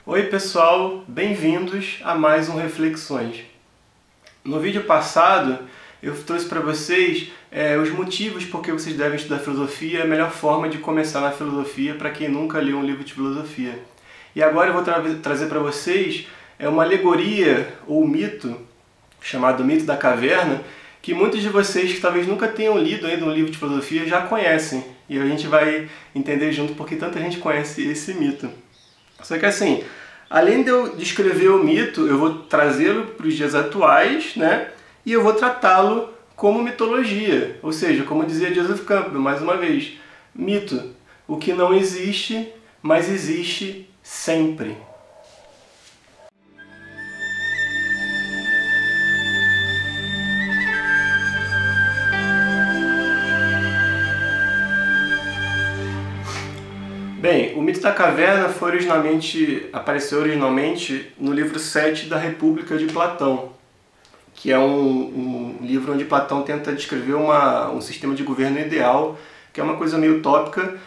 Oi pessoal, bem-vindos a mais um Reflexões. No vídeo passado eu trouxe para vocês os motivos por que vocês devem estudar filosofia, a melhor forma de começar na filosofia para quem nunca leu um livro de filosofia. E agora eu vou trazer para vocês uma alegoria ou mito, chamado Mito da Caverna, que muitos de vocês que talvez nunca tenham lido ainda um livro de filosofia já conhecem. E a gente vai entender junto porque tanta gente conhece esse mito. Só que assim, além de eu descrever o mito, eu vou trazê-lo para os dias atuais, né? E eu vou tratá-lo como mitologia. Ou seja, como dizia Joseph Campbell, mais uma vez, mito, o que não existe, mas existe sempre. Bem, o Mito da Caverna apareceu originalmente no livro 7 da República de Platão, que é um livro onde Platão tenta descrever um sistema de governo ideal, que é uma coisa meio utópica,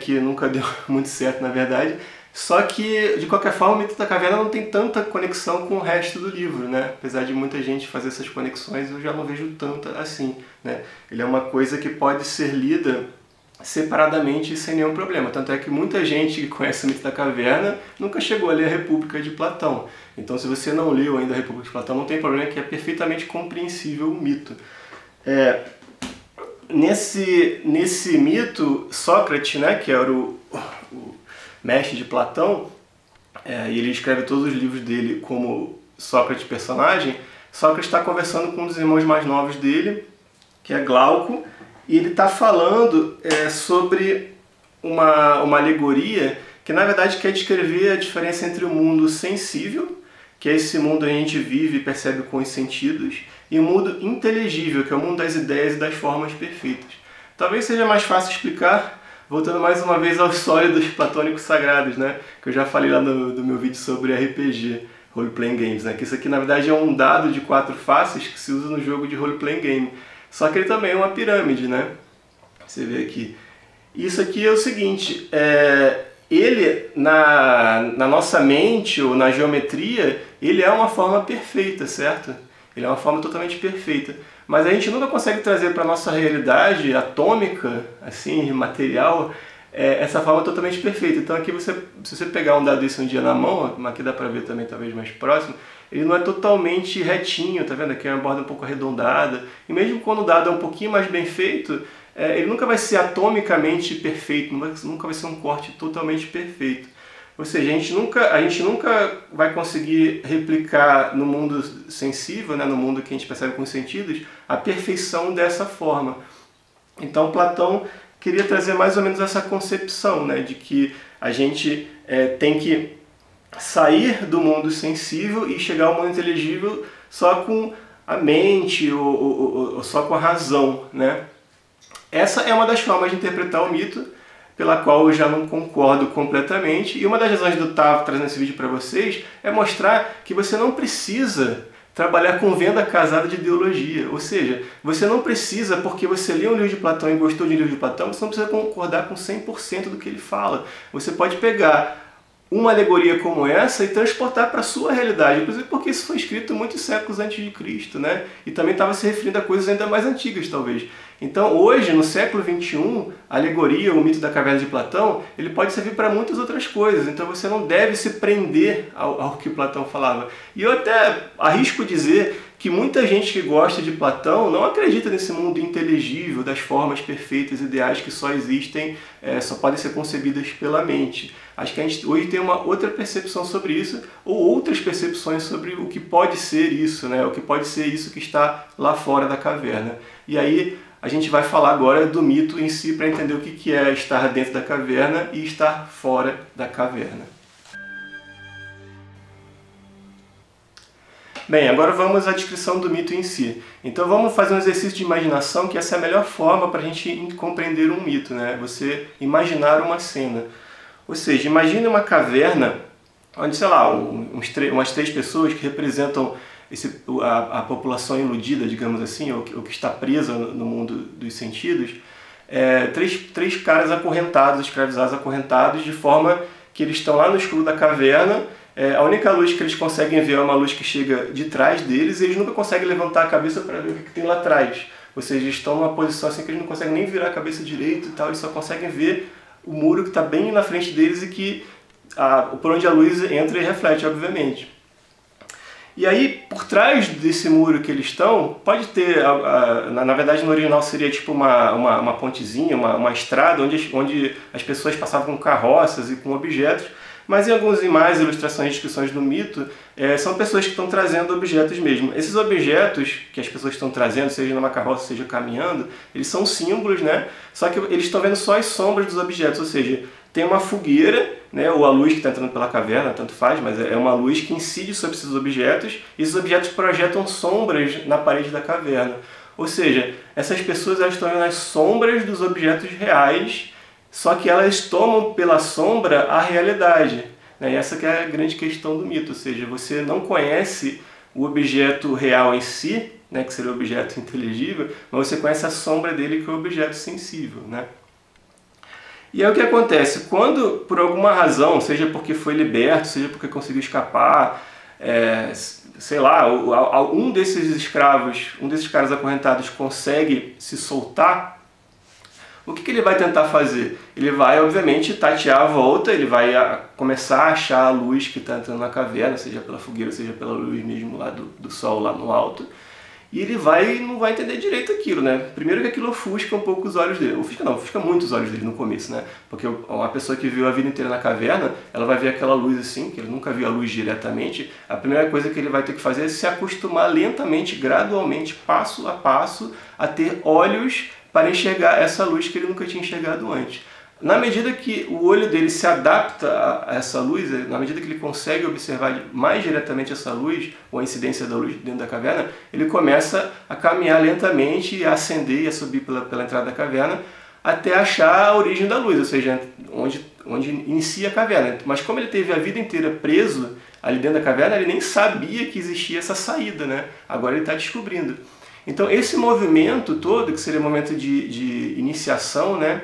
que nunca deu muito certo na verdade. Só que, de qualquer forma, o Mito da Caverna não tem tanta conexão com o resto do livro, né? Apesar de muita gente fazer essas conexões, eu já não vejo tanta assim, né? Ele é uma coisa que pode ser lida separadamente sem nenhum problema. Tanto é que muita gente que conhece o Mito da Caverna nunca chegou a ler a República de Platão. Então, se você não leu ainda a República de Platão, não tem problema, que é perfeitamente compreensível o mito. Nesse mito, Sócrates, né, que era o mestre de Platão, e ele escreve todos os livros dele como Sócrates personagem, Sócrates está conversando com um dos irmãos mais novos dele, que é Glauco, e ele está falando sobre uma alegoria que na verdade quer descrever a diferença entre o mundo sensível, que é esse mundo que a gente vive e percebe com os sentidos, e o mundo inteligível, que é o mundo das ideias e das formas perfeitas. Talvez seja mais fácil explicar, voltando mais uma vez aos sólidos platônicos sagrados, né? Que eu já falei lá no meu vídeo sobre RPG, Role Playing Games, né? Que isso aqui na verdade é um dado de 4 faces que se usa no jogo de Role Playing Game. Só que ele também é uma pirâmide, né? Você vê aqui. Isso aqui é o seguinte, ele na nossa mente ou na geometria, ele é uma forma perfeita, certo? Ele é uma forma totalmente perfeita. Mas a gente nunca consegue trazer para a nossa realidade atômica, assim, material, essa forma totalmente perfeita. Então aqui se você pegar um dado desse um dia na mão, aqui dá para ver também talvez mais próximo, ele não é totalmente retinho, tá vendo? Aqui é uma borda um pouco arredondada. E mesmo quando o dado é um pouquinho mais bem feito, ele nunca vai ser atomicamente perfeito, nunca vai ser um corte totalmente perfeito. Ou seja, a gente nunca vai conseguir replicar no mundo sensível, né, no mundo que a gente percebe com os sentidos, a perfeição dessa forma. Então Platão queria trazer mais ou menos essa concepção, né, de que a gente tem que sair do mundo sensível e chegar ao mundo inteligível só com a mente ou só com a razão, né? Essa é uma das formas de interpretar o mito, pela qual eu já não concordo completamente. E uma das razões de eu estar trazendo esse vídeo para vocês é mostrar que você não precisa trabalhar com venda casada de ideologia. Ou seja, você não precisa, porque você leu um livro de Platão e gostou de um livro de Platão, você não precisa concordar com 100% do que ele fala. Você pode pegar uma alegoria como essa e transportar para a sua realidade, inclusive porque isso foi escrito muitos séculos antes de Cristo, né? E também estava se referindo a coisas ainda mais antigas, talvez. Então, hoje, no século XXI, a alegoria, o mito da caverna de Platão, ele pode servir para muitas outras coisas. Então, você não deve se prender ao que Platão falava. E eu até arrisco dizer que muita gente que gosta de Platão não acredita nesse mundo inteligível, das formas perfeitas, ideais que só existem, só podem ser concebidas pela mente. Acho que a gente hoje tem uma outra percepção sobre isso, ou outras percepções sobre o que pode ser isso, né? O que pode ser isso que está lá fora da caverna. E aí a gente vai falar agora do mito em si para entender o que é estar dentro da caverna e estar fora da caverna. Bem, agora vamos à descrição do mito em si. Então vamos fazer um exercício de imaginação, que essa é a melhor forma para a gente compreender um mito, né? Você imaginar uma cena. Ou seja, imagine uma caverna onde, sei lá, umas 3 pessoas que representam a população iludida, digamos assim, ou que está presa no mundo dos sentidos, três caras acorrentados, escravizados acorrentados, de forma que eles estão lá no escuro da caverna, a única luz que eles conseguem ver é uma luz que chega de trás deles, e eles nunca conseguem levantar a cabeça para ver o que tem lá atrás. Ou seja, eles estão numa posição assim que eles não conseguem nem virar a cabeça direito e tal, eles só conseguem ver o muro que está bem na frente deles e que por onde a luz entra e reflete, obviamente. E aí, por trás desse muro que eles estão, pode ter, na verdade no original seria tipo uma pontezinha, uma estrada onde as pessoas passavam com carroças e com objetos, mas em algumas imagens, ilustrações e descrições do mito, são pessoas que estão trazendo objetos mesmo. Esses objetos que as pessoas estão trazendo, seja numa carroça, seja caminhando, eles são símbolos, né? Só que eles estão vendo só as sombras dos objetos, ou seja, tem uma fogueira, né, ou a luz que está entrando pela caverna, tanto faz, mas é uma luz que incide sobre esses objetos, e esses objetos projetam sombras na parede da caverna. Ou seja, essas pessoas elas estão vendo as sombras dos objetos reais, só que elas tomam pela sombra a realidade. Né? E essa que é a grande questão do mito, ou seja, você não conhece o objeto real em si, né, que seria o objeto inteligível, mas você conhece a sombra dele, que é o objeto sensível. Né? E aí o que acontece? Quando, por alguma razão, seja porque foi liberto, seja porque conseguiu escapar, sei lá, um desses escravos, um desses caras acorrentados consegue se soltar, o que ele vai tentar fazer? Ele vai, obviamente, tatear a volta, ele vai começar a achar a luz que está entrando na caverna, seja pela fogueira, seja pela luz mesmo lá do sol lá no alto, e ele não vai entender direito aquilo, né? Primeiro que aquilo ofusca um pouco os olhos dele. Ofusca muito os olhos dele no começo, né? Porque uma pessoa que viu a vida inteira na caverna, ela vai ver aquela luz assim, que ele nunca viu a luz diretamente. A primeira coisa que ele vai ter que fazer é se acostumar lentamente, gradualmente, passo a passo, a ter olhos para enxergar essa luz que ele nunca tinha enxergado antes. Na medida que o olho dele se adapta a essa luz, na medida que ele consegue observar mais diretamente essa luz, ou a incidência da luz dentro da caverna, ele começa a caminhar lentamente, a ascender e a subir pela entrada da caverna, até achar a origem da luz, ou seja, onde inicia a caverna. Mas como ele teve a vida inteira preso ali dentro da caverna, ele nem sabia que existia essa saída, né? Agora ele está descobrindo. Então esse movimento todo, que seria o momento de iniciação, né,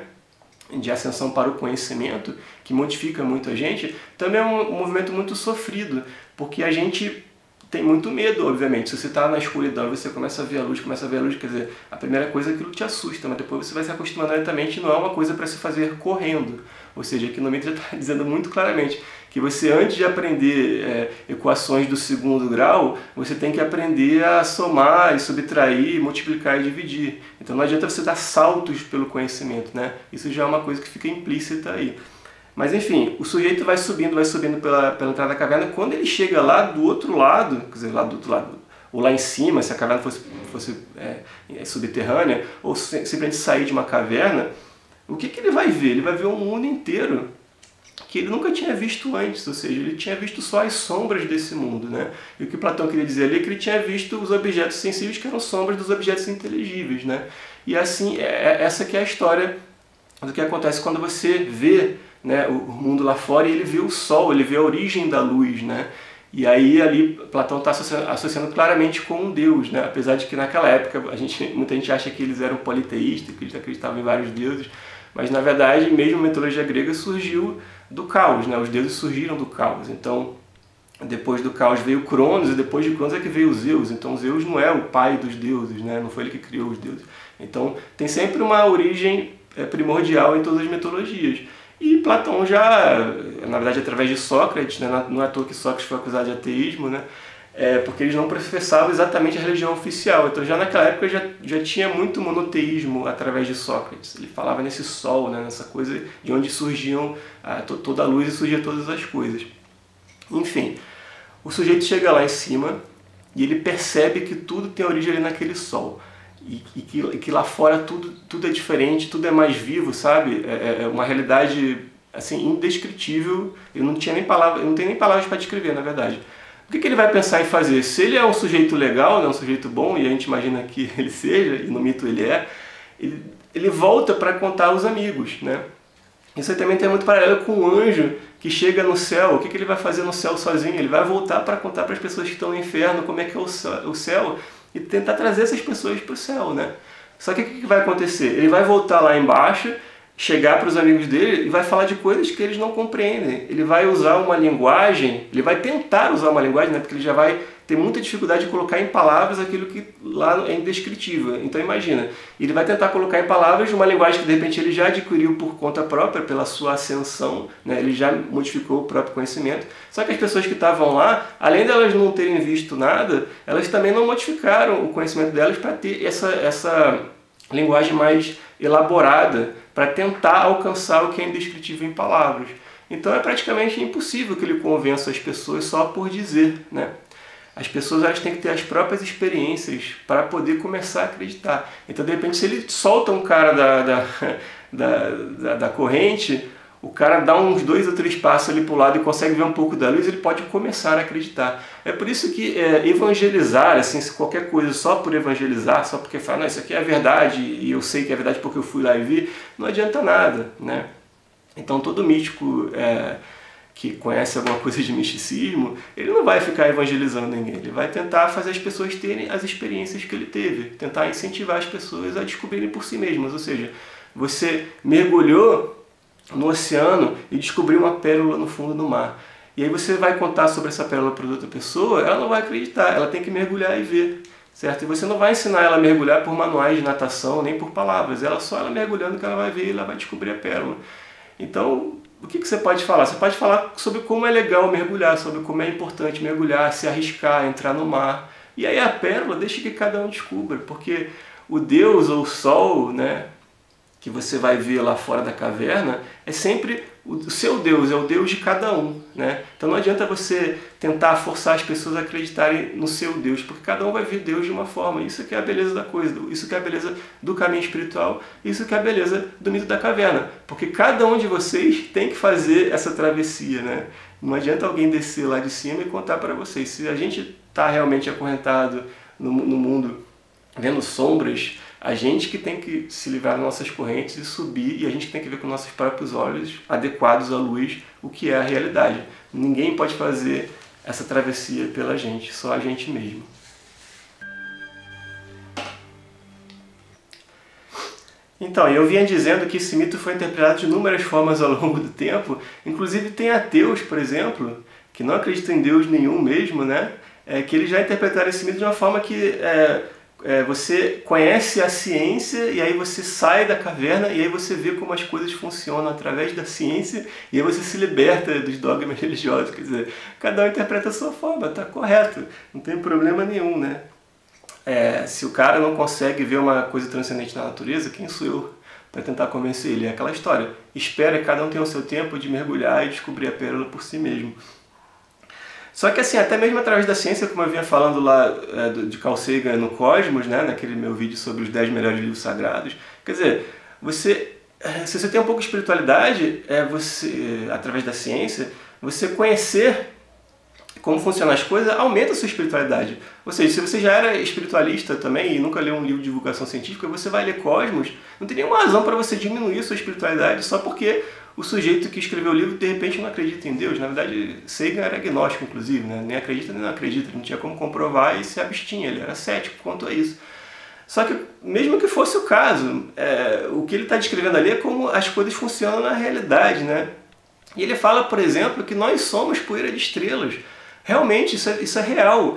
de ascensão para o conhecimento, que modifica muito a gente, também é um movimento muito sofrido, porque a gente tem muito medo, obviamente. Se você está na escuridão e você começa a ver a luz, quer dizer, a primeira coisa é que aquilo te assusta, mas depois você vai se acostumando lentamente, e não é uma coisa para se fazer correndo. Ou seja, aqui no mito já está dizendo muito claramente que você, antes de aprender equações do segundo grau, você tem que aprender a somar, e subtrair, multiplicar e dividir. Então não adianta você dar saltos pelo conhecimento, né? Isso já é uma coisa que fica implícita aí. Mas enfim, o sujeito vai subindo pela entrada da caverna. Quando ele chega lá do outro lado, quer dizer, lá do outro lado, ou lá em cima, se a caverna fosse subterrânea, ou simplesmente sair de uma caverna, o que ele vai ver? Ele vai ver um mundo inteiro que ele nunca tinha visto antes, ou seja, ele tinha visto só as sombras desse mundo, né? E o que Platão queria dizer ali é que ele tinha visto os objetos sensíveis que eram sombras dos objetos inteligíveis, né? E assim, essa que é a história do que acontece quando você vê, né, o mundo lá fora, e ele vê o sol, ele vê a origem da luz, né? E aí ali Platão está associando claramente com um deus, né? Apesar de que naquela época muita gente acha que eles eram politeístas, que eles acreditavam em vários deuses, mas na verdade mesmo a mitologia grega surgiu do caos, né? Os deuses surgiram do caos. Então depois do caos veio Cronos, e depois de Cronos é que veio Zeus. Então Zeus não é o pai dos deuses, né? Não foi ele que criou os deuses. Então tem sempre uma origem primordial em todas as mitologias. E Platão já, na verdade através de Sócrates, né? Não é à toa que Sócrates foi acusado de ateísmo, né? Porque eles não professavam exatamente a religião oficial. Então já naquela época já tinha muito monoteísmo através de Sócrates. Ele falava nesse sol, né? Nessa coisa de onde surgiam toda a luz e surgiam todas as coisas. Enfim, o sujeito chega lá em cima e ele percebe que tudo tem origem ali naquele sol. E que lá fora tudo é diferente, tudo é mais vivo, sabe? É uma realidade assim, indescritível. Eu não tenho nem palavras para descrever, na verdade. O que ele vai pensar em fazer? Se ele é um sujeito legal, né, um sujeito bom, e a gente imagina que ele seja, e no mito ele é, ele volta para contar aos amigos, né? Isso aí também tem muito paralelo com o anjo que chega no céu. O que ele vai fazer no céu sozinho? Ele vai voltar para contar para as pessoas que estão no inferno como é que é o céu e tentar trazer essas pessoas para o céu, né? Só que o que vai acontecer? Ele vai voltar lá embaixo, chegar para os amigos dele e vai falar de coisas que eles não compreendem. Ele vai usar uma linguagem, ele vai tentar usar uma linguagem, né, porque ele já vai ter muita dificuldade de colocar em palavras aquilo que lá é indescritível. Então imagina, ele vai tentar colocar em palavras uma linguagem que de repente ele já adquiriu por conta própria, pela sua ascensão, né, ele já modificou o próprio conhecimento. Só que as pessoas que estavam lá, além delas não terem visto nada, elas também não modificaram o conhecimento delas para ter essa linguagem mais elaborada, para tentar alcançar o que é indescritível em palavras. Então é praticamente impossível que ele convença as pessoas só por dizer, né? As pessoas elas têm que ter as próprias experiências para poder começar a acreditar. Então, de repente, se ele solta um cara da corrente, o cara dá uns 2 ou 3 passos ali para o lado e consegue ver um pouco da luz, ele pode começar a acreditar. É por isso que evangelizar, assim, se qualquer coisa só por evangelizar, só porque fala, não, isso aqui é a verdade e eu sei que é verdade porque eu fui lá e vi, não adianta nada, né? Então, todo místico que conhece alguma coisa de misticismo, ele não vai ficar evangelizando ninguém, ele vai tentar fazer as pessoas terem as experiências que ele teve, tentar incentivar as pessoas a descobrirem por si mesmas, ou seja, você mergulhou no oceano e descobriu uma pérola no fundo do mar, e aí você vai contar sobre essa pérola para outra pessoa, ela não vai acreditar, ela tem que mergulhar e ver, certo? E você não vai ensinar ela a mergulhar por manuais de natação, nem por palavras, ela mergulhando que ela vai ver e ela vai descobrir a pérola. Então, o que você pode falar? Você pode falar sobre como é legal mergulhar, sobre como é importante mergulhar, se arriscar, entrar no mar. E aí a pérola deixa que cada um descubra, porque o Deus ou o Sol, né, que você vai ver lá fora da caverna, é sempre o seu Deus, é o Deus de cada um, né? Então não adianta você tentar forçar as pessoas a acreditarem no seu Deus, porque cada um vai ver Deus de uma forma. Isso que é a beleza da coisa, isso que é a beleza do caminho espiritual, isso que é a beleza do mito da caverna, porque cada um de vocês tem que fazer essa travessia, né? Não adianta alguém descer lá de cima e contar para vocês. Se a gente está realmente acorrentado no mundo, vendo sombras, a gente que tem que se livrar das nossas correntes e subir, e a gente que tem que ver com nossos próprios olhos, adequados à luz, o que é a realidade. Ninguém pode fazer essa travessia pela gente, só a gente mesmo. Então, eu vinha dizendo que esse mito foi interpretado de inúmeras formas ao longo do tempo, inclusive tem ateus, por exemplo, que não acreditam em Deus nenhum mesmo, né? Que eles já interpretaram esse mito de uma forma que você conhece a ciência e aí você sai da caverna e aí você vê como as coisas funcionam através da ciência e aí você se liberta dos dogmas religiosos. Quer dizer, cada um interpreta a sua forma, está correto, não tem problema nenhum, né? Se o cara não consegue ver uma coisa transcendente na natureza, quem sou eu para tentar convencer ele? É aquela história, espera que cada um tenha o seu tempo de mergulhar e descobrir a pérola por si mesmo. Só que assim, até mesmo através da ciência, como eu vinha falando lá de Carl Sagan no Cosmos, né, naquele meu vídeo sobre os 10 melhores livros sagrados, quer dizer, se você tem um pouco de espiritualidade, através da ciência, você conhecer como funcionam as coisas, aumenta a sua espiritualidade. Ou seja, se você já era espiritualista também e nunca leu um livro de divulgação científica, você vai ler Cosmos, não tem nenhuma razão para você diminuir a sua espiritualidade só porque o sujeito que escreveu o livro de repente não acredita em Deus. Na verdade, Sagan era agnóstico, inclusive, né? Nem acredita nem não acredita, não tinha como comprovar e se abstinha, ele era cético quanto a isso. Só que, mesmo que fosse o caso, o que ele está descrevendo ali é como as coisas funcionam na realidade, né? E ele fala, por exemplo, que nós somos poeira de estrelas. Realmente, isso é real.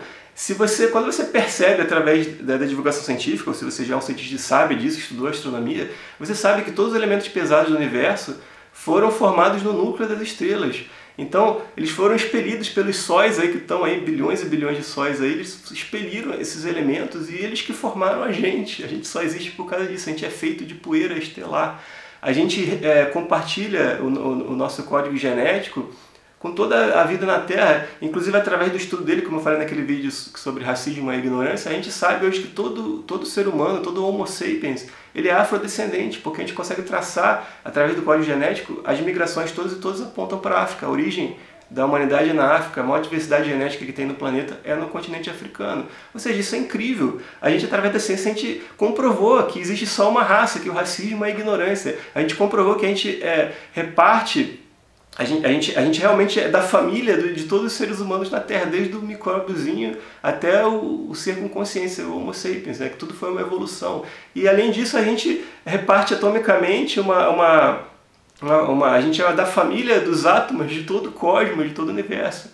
Quando você percebe através da divulgação científica, ou se você já é um cientista e sabe disso, estudou astronomia, você sabe que todos os elementos pesados do universo foram formados no núcleo das estrelas. Então, eles foram expelidos pelos sóis aí, que estão aí, bilhões e bilhões de sóis aí, eles expeliram esses elementos e eles que formaram a gente. A gente só existe por causa disso, a gente é feito de poeira estelar. A gente compartilha o nosso código genético com toda a vida na Terra, inclusive através do estudo dele, como eu falei naquele vídeo sobre racismo e ignorância, a gente sabe hoje que todo ser humano, todo Homo sapiens, ele é afrodescendente, porque a gente consegue traçar, através do código genético, as migrações todas e todas apontam para a África. A origem da humanidade é na África, a maior diversidade genética que tem no planeta é no continente africano. Ou seja, isso é incrível. A gente, através da ciência, a gente comprovou que existe só uma raça, que o racismo é a ignorância. A gente comprovou que a gente reparte A gente realmente é da família de todos os seres humanos na Terra, desde o micróbiozinho até o ser com consciência, o Homo sapiens, né? Que tudo foi uma evolução. E além disso, a gente reparte atomicamente a gente é da família dos átomos de todo o cosmos, de todo o universo.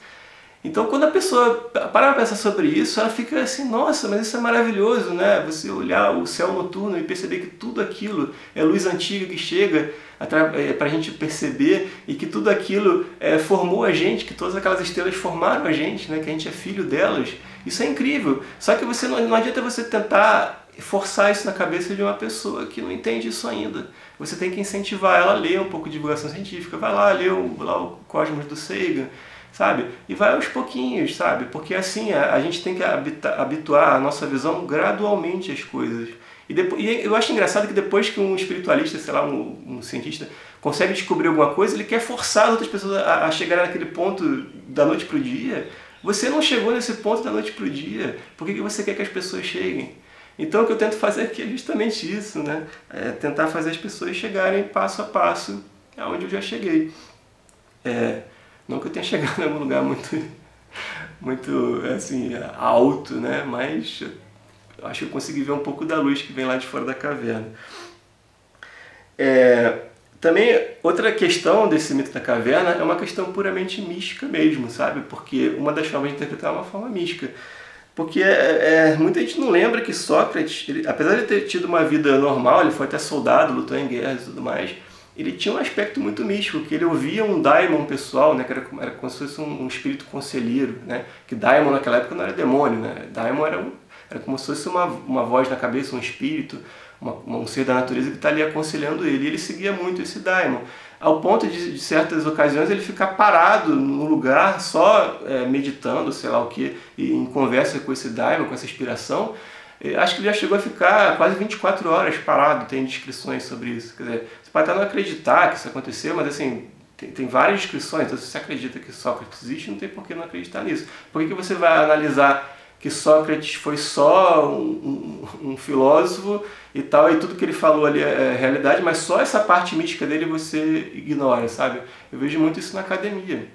Então, quando a pessoa para para pensar sobre isso, ela fica assim, nossa, mas isso é maravilhoso, né? Você olhar o céu noturno e perceber que tudo aquilo é luz antiga que chega para a gente perceber, e que tudo aquilo formou a gente, que todas aquelas estrelas formaram a gente, né? Que a gente é filho delas. Isso é incrível. Só que não adianta você tentar forçar isso na cabeça de uma pessoa que não entende isso ainda. Você tem que incentivar ela a ler um pouco de divulgação científica. Vai lá, ler o Cosmos do Sagan, sabe? E vai aos pouquinhos, sabe? Porque assim, a gente tem que habituar a nossa visão gradualmente às coisas. E eu acho engraçado que depois que um espiritualista, sei lá, um cientista, consegue descobrir alguma coisa, ele quer forçar as outras pessoas a chegarem naquele ponto da noite para o dia. Você não chegou nesse ponto da noite para o dia. Por que você quer que as pessoas cheguem? Então o que eu tento fazer aqui é justamente isso, né? É tentar fazer as pessoas chegarem passo a passo aonde eu já cheguei. Não que eu tenha chegado em algum lugar muito assim, alto, né? Mas eu acho que eu consegui ver um pouco da luz que vem lá de fora da caverna. Também, outra questão desse mito da caverna é uma questão puramente mística mesmo, sabe? Porque uma das formas de interpretar é uma forma mística. Porque muita gente não lembra que Sócrates, apesar de ter tido uma vida normal, ele foi até soldado, lutou em guerras e tudo mais, ele tinha um aspecto muito místico, que ele ouvia um daimon pessoal, né, que era como se fosse um espírito conselheiro, né, que daimon naquela época não era demônio, né, daimon era como se fosse uma voz na cabeça, um espírito, um ser da natureza que está ali aconselhando ele. E ele seguia muito esse daimon, ao ponto de certas ocasiões ele ficar parado no lugar só meditando, sei lá o que, e em conversa com esse daimon, com essa inspiração. Acho que ele já chegou a ficar quase 24 horas parado, tem descrições sobre isso. Quer dizer, você pode até não acreditar que isso aconteceu, mas assim, tem várias descrições. Então, se você acredita que Sócrates existe, não tem por que não acreditar nisso. Por que você vai analisar que Sócrates foi só um filósofo e tal, e tudo que ele falou ali é realidade, mas só essa parte mística dele você ignora, sabe? Eu vejo muito isso na academia,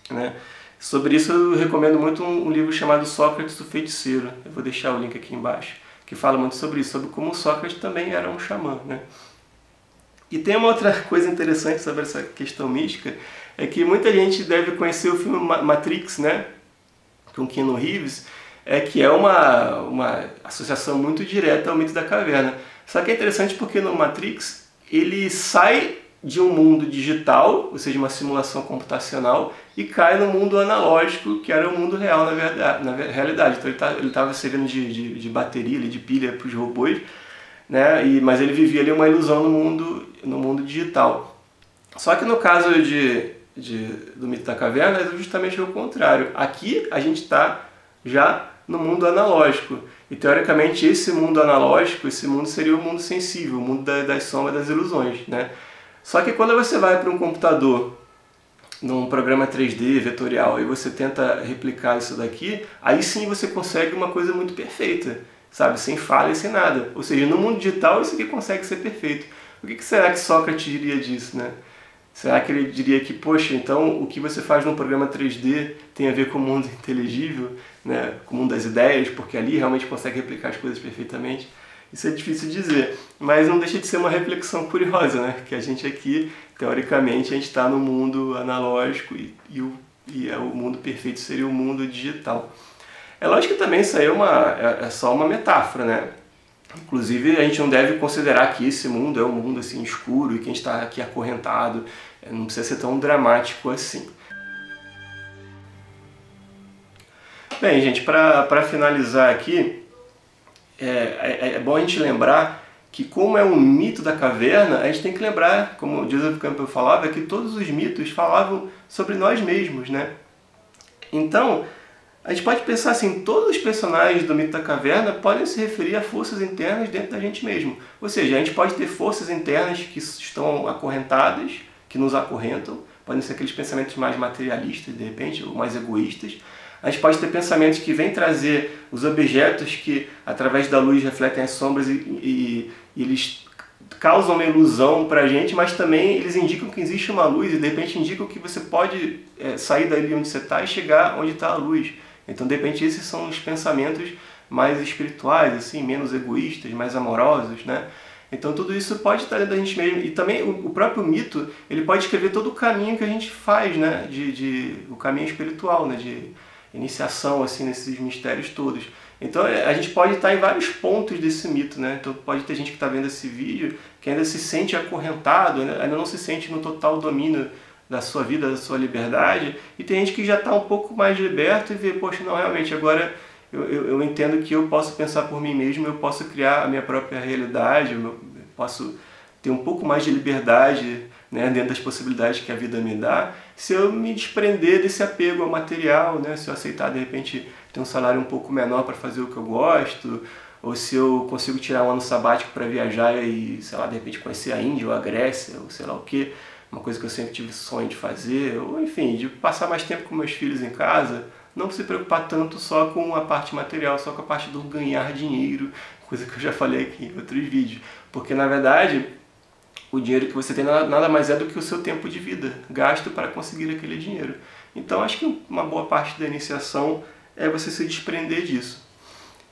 né? Sobre isso eu recomendo muito um livro chamado Sócrates, o Feiticeiro. Eu vou deixar o link aqui embaixo, que fala muito sobre isso, sobre como Sócrates também era um xamã, né? E tem uma outra coisa interessante sobre essa questão mística, é que muita gente deve conhecer o filme Matrix, né? Com Keanu Reeves, que é uma associação muito direta ao mito da caverna. Só que é interessante porque no Matrix ele sai de um mundo digital, ou seja, uma simulação computacional, e cai no mundo analógico, que era o mundo real na realidade. Então ele estava servindo de bateria, de pilha para os robôs, né? Mas ele vivia ali uma ilusão no mundo digital. Só que no caso do mito da caverna é justamente o contrário. Aqui a gente está já no mundo analógico. E teoricamente esse mundo analógico, esse mundo seria o mundo sensível, o mundo das sombras, das ilusões, né? Só que quando você vai para um computador, num programa 3D vetorial, e você tenta replicar isso daqui, aí sim você consegue uma coisa muito perfeita, sabe? Sem falha e sem nada. Ou seja, no mundo digital isso aqui consegue ser perfeito. O que será que Sócrates diria disso, né? Será que ele diria que, poxa, então o que você faz num programa 3D tem a ver com o mundo inteligível, né? Com o mundo das ideias, porque ali realmente consegue replicar as coisas perfeitamente? Isso é difícil de dizer, mas não deixa de ser uma reflexão curiosa, né? Que a gente aqui, teoricamente, a gente está no mundo analógico e o mundo perfeito seria o mundo digital. É lógico que também isso aí é só uma metáfora, né? Inclusive, a gente não deve considerar que esse mundo é um mundo assim escuro e que a gente está aqui acorrentado. Não precisa ser tão dramático assim. Bem, gente, para finalizar aqui, é bom a gente lembrar que, como é um mito da caverna, a gente tem que lembrar, como o Joseph Campbell falava, que todos os mitos falavam sobre nós mesmos, né? Então, a gente pode pensar assim, todos os personagens do mito da caverna podem se referir a forças internas dentro da gente mesmo. Ou seja, a gente pode ter forças internas que estão acorrentadas, que nos acorrentam, podem ser aqueles pensamentos mais materialistas, de repente, ou mais egoístas. A gente pode ter pensamentos que vêm trazer os objetos que, através da luz, refletem as sombras e eles causam uma ilusão pra gente, mas também eles indicam que existe uma luz e de repente indicam que você pode sair dali onde você está e chegar onde está a luz. Então, de repente, esses são os pensamentos mais espirituais, assim, menos egoístas, mais amorosos, né? Então, tudo isso pode estar dentro da gente mesmo. E também o próprio mito, ele pode escrever todo o caminho que a gente faz, né? O caminho espiritual, né? De iniciação, assim, nesses mistérios todos. Então, a gente pode estar em vários pontos desse mito, né? Então, pode ter gente que está vendo esse vídeo que ainda se sente acorrentado, ainda não se sente no total domínio da sua vida, da sua liberdade, e tem gente que já está um pouco mais liberto e vê, poxa, não, realmente, agora eu entendo que eu posso pensar por mim mesmo, eu posso criar a minha própria realidade, eu posso ter um pouco mais de liberdade, né, dentro das possibilidades que a vida me dá, se eu me desprender desse apego ao material, né, se eu aceitar, de repente, ter um salário um pouco menor para fazer o que eu gosto, ou se eu consigo tirar um ano sabático para viajar e, sei lá, de repente conhecer a Índia ou a Grécia, ou sei lá o quê, uma coisa que eu sempre tive sonho de fazer, ou enfim, de passar mais tempo com meus filhos em casa, não se preocupar tanto só com a parte material, só com a parte do ganhar dinheiro, coisa que eu já falei aqui em outros vídeos. Porque, na verdade, o dinheiro que você tem nada mais é do que o seu tempo de vida, gasto para conseguir aquele dinheiro. Então, acho que uma boa parte da iniciação é você se desprender disso.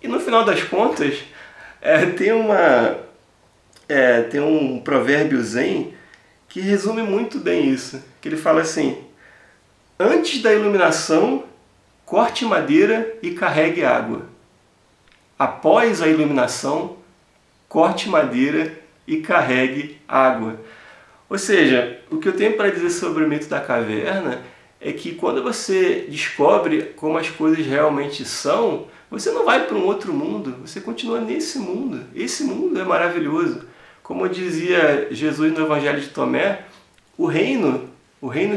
E no final das contas, tem um provérbio zen que resume muito bem isso, que ele fala assim: antes da iluminação, corte madeira e carregue água. Após a iluminação, corte madeira e carregue água. Ou seja, o que eu tenho para dizer sobre o mito da caverna é que quando você descobre como as coisas realmente são, você não vai para um outro mundo, você continua nesse mundo. Esse mundo é maravilhoso. Como dizia Jesus no Evangelho de Tomé, o reino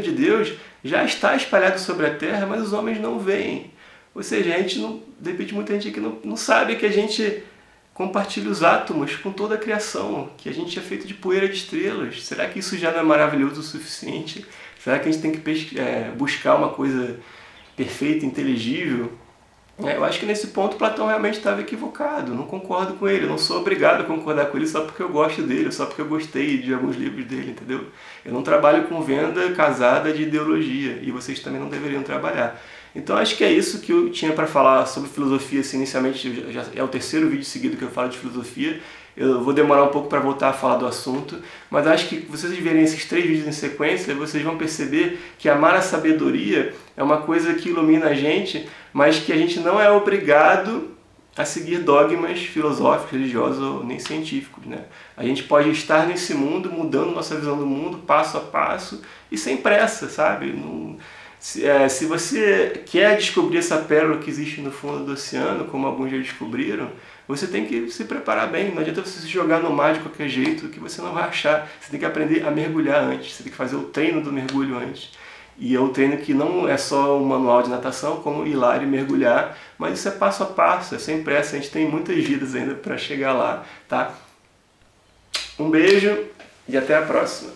de Deus já está espalhado sobre a terra, mas os homens não veem. Ou seja, a gente não, de repente muita gente aqui não sabe que a gente compartilha os átomos com toda a criação, que a gente é feito de poeira de estrelas. Será que isso já não é maravilhoso o suficiente? Será que a gente tem que buscar uma coisa perfeita, inteligível? Eu acho que nesse ponto Platão realmente estava equivocado, não concordo com ele, eu não sou obrigado a concordar com ele só porque eu gosto dele, só porque eu gostei de alguns livros dele, entendeu? Eu não trabalho com venda casada de ideologia, e vocês também não deveriam trabalhar. Então acho que é isso que eu tinha para falar sobre filosofia, assim, inicialmente já é o terceiro vídeo seguido que eu falo de filosofia. Eu vou demorar um pouco para voltar a falar do assunto, mas acho que vocês verem esses 3 vídeos em sequência, vocês vão perceber que amar a sabedoria é uma coisa que ilumina a gente, mas que a gente não é obrigado a seguir dogmas filosóficos, religiosos ou nem científicos, né? A gente pode estar nesse mundo, mudando nossa visão do mundo, passo a passo, e sem pressa, sabe? Se você quer descobrir essa pérola que existe no fundo do oceano, como alguns já descobriram, você tem que se preparar bem. Não adianta você se jogar no mar de qualquer jeito, que você não vai achar. Você tem que aprender a mergulhar antes, você tem que fazer o treino do mergulho antes. E é um treino que não é só um manual de natação, como ir lá e mergulhar, mas isso é passo a passo, é sem pressa, a gente tem muitas vidas ainda para chegar lá, tá? Um beijo e até a próxima!